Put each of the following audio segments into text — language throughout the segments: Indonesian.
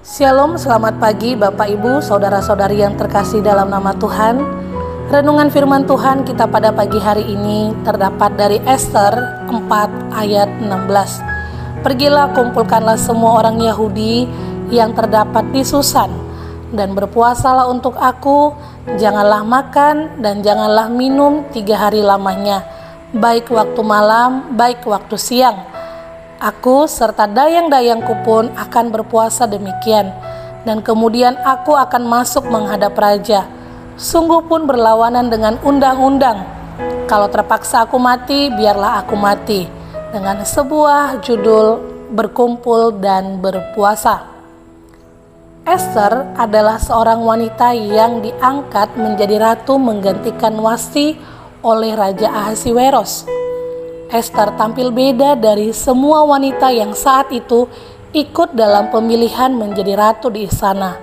Shalom, selamat pagi Bapak Ibu, Saudara-saudari yang terkasih dalam nama Tuhan. Renungan firman Tuhan kita pada pagi hari ini terdapat dari Ester 4 ayat 16. Pergilah, kumpulkanlah semua orang Yahudi yang terdapat di Susan, dan berpuasalah untuk aku, janganlah makan dan janganlah minum 3 hari lamanya, baik waktu malam, baik waktu siang. Aku serta dayang-dayangku pun akan berpuasa demikian, dan kemudian aku akan masuk menghadap raja. Sungguh pun berlawanan dengan undang-undang. Kalau terpaksa aku mati, biarlah aku mati. Dengan sebuah judul, berkumpul dan berpuasa. Ester adalah seorang wanita yang diangkat menjadi ratu menggantikan Wasti oleh Raja Ahasiweros. Ester tampil beda dari semua wanita yang saat itu ikut dalam pemilihan menjadi ratu di istana.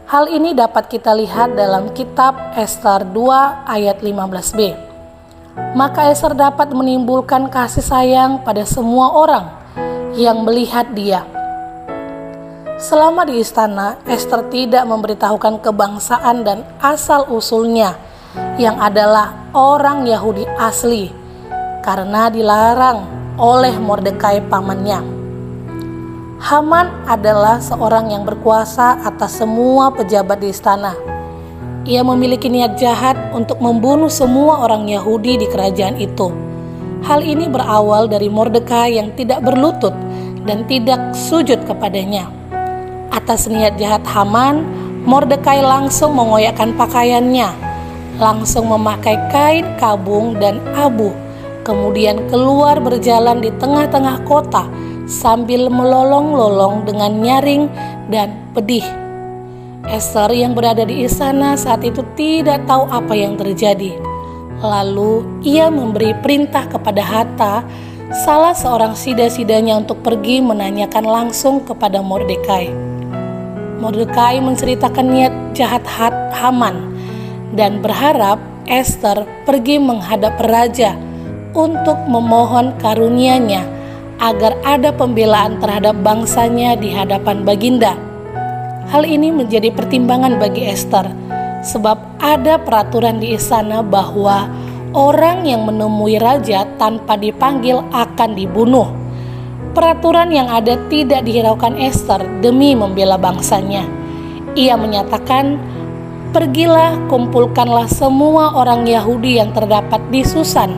Hal ini dapat kita lihat dalam kitab Ester 2 ayat 15b. Maka Ester dapat menimbulkan kasih sayang pada semua orang yang melihat dia. Selama di istana, Ester tidak memberitahukan kebangsaan dan asal-usulnya yang adalah orang Yahudi asli, karena dilarang oleh Mordekai pamannya. Haman adalah seorang yang berkuasa atas semua pejabat di istana. Ia memiliki niat jahat untuk membunuh semua orang Yahudi di kerajaan itu. Hal ini berawal dari Mordekai yang tidak berlutut dan tidak sujud kepadanya. Atas niat jahat Haman, Mordekai langsung mengoyakkan pakaiannya, langsung memakai kain kabung dan abu, kemudian keluar berjalan di tengah-tengah kota sambil melolong-lolong dengan nyaring dan pedih. Ester yang berada di istana saat itu tidak tahu apa yang terjadi. Lalu ia memberi perintah kepada Hatta, salah seorang sida-sidanya, untuk pergi menanyakan langsung kepada Mordekai. Mordekai menceritakan niat jahat Haman dan berharap Ester pergi menghadap raja untuk memohon karunia-Nya agar ada pembelaan terhadap bangsanya di hadapan Baginda. Hal ini menjadi pertimbangan bagi Ester, sebab ada peraturan di istana bahwa orang yang menemui raja tanpa dipanggil akan dibunuh. Peraturan yang ada tidak dihiraukan Ester demi membela bangsanya. Ia menyatakan, "Pergilah, kumpulkanlah semua orang Yahudi yang terdapat di Susan,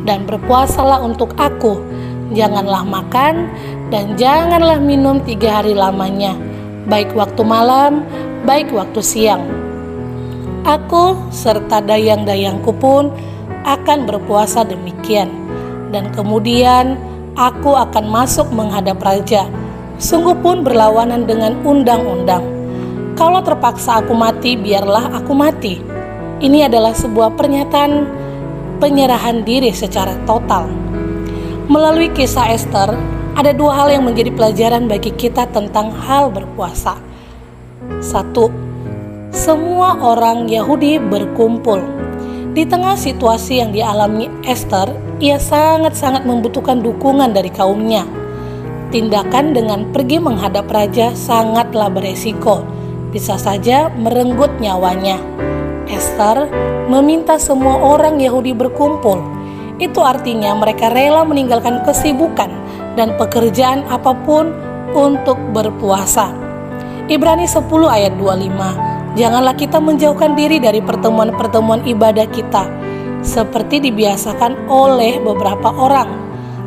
dan berpuasalah untuk aku, janganlah makan dan janganlah minum 3 hari lamanya, baik waktu malam, baik waktu siang. Aku serta dayang-dayangku pun akan berpuasa demikian, dan kemudian aku akan masuk menghadap raja. Sungguh pun berlawanan dengan undang-undang. Kalau terpaksa aku mati, biarlah aku mati." Ini adalah sebuah pernyataan penyerahan diri secara total. Melalui kisah Ester, ada 2 hal yang menjadi pelajaran bagi kita tentang hal berpuasa. 1. Semua orang Yahudi berkumpul. Di tengah situasi yang dialami Ester, ia sangat-sangat membutuhkan dukungan dari kaumnya. Tindakan dengan pergi menghadap raja sangatlah beresiko, bisa saja merenggut nyawanya. Ester meminta semua orang Yahudi berkumpul. Itu artinya mereka rela meninggalkan kesibukan dan pekerjaan apapun untuk berpuasa. Ibrani 10 ayat 25. Janganlah kita menjauhkan diri dari pertemuan-pertemuan ibadah kita, seperti dibiasakan oleh beberapa orang.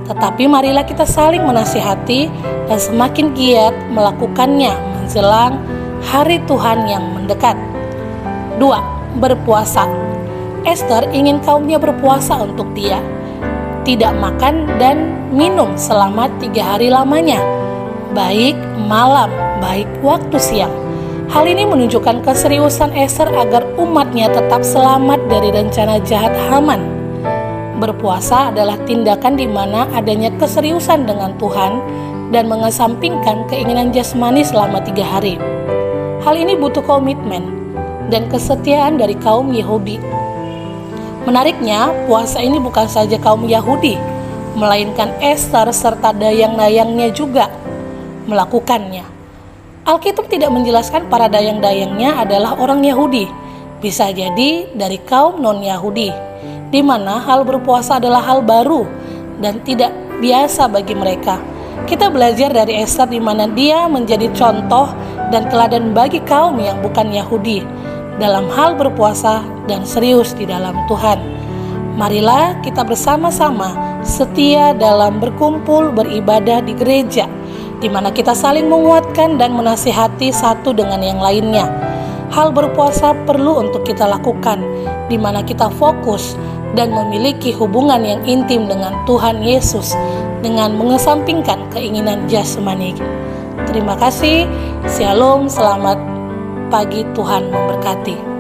Tetapi marilah kita saling menasihati dan semakin giat melakukannya menjelang hari Tuhan yang mendekat. 2. Berpuasa. Ester ingin kaumnya berpuasa untuk dia, tidak makan dan minum selama 3 hari lamanya, baik malam, baik waktu siang. Hal ini menunjukkan keseriusan Ester agar umatnya tetap selamat dari rencana jahat Haman. Berpuasa adalah tindakan di mana adanya keseriusan dengan Tuhan dan mengesampingkan keinginan jasmani selama 3 hari. Hal ini butuh komitmen dan kesetiaan dari kaum Yahudi. Menariknya, puasa ini bukan saja kaum Yahudi, melainkan Ester serta dayang-dayangnya juga melakukannya. Alkitab tidak menjelaskan para dayang-dayangnya adalah orang Yahudi. Bisa jadi dari kaum non-Yahudi, di mana hal berpuasa adalah hal baru dan tidak biasa bagi mereka. Kita belajar dari Ester di mana dia menjadi contoh dan teladan bagi kaum yang bukan Yahudi dalam hal berpuasa dan serius di dalam Tuhan. Marilah kita bersama-sama setia dalam berkumpul beribadah di gereja, di mana kita saling menguatkan dan menasihati satu dengan yang lainnya. Hal berpuasa perlu untuk kita lakukan, di mana kita fokus dan memiliki hubungan yang intim dengan Tuhan Yesus dengan mengesampingkan keinginan jasmani. Terima kasih. Shalom, selamat pagi, Tuhan memberkati.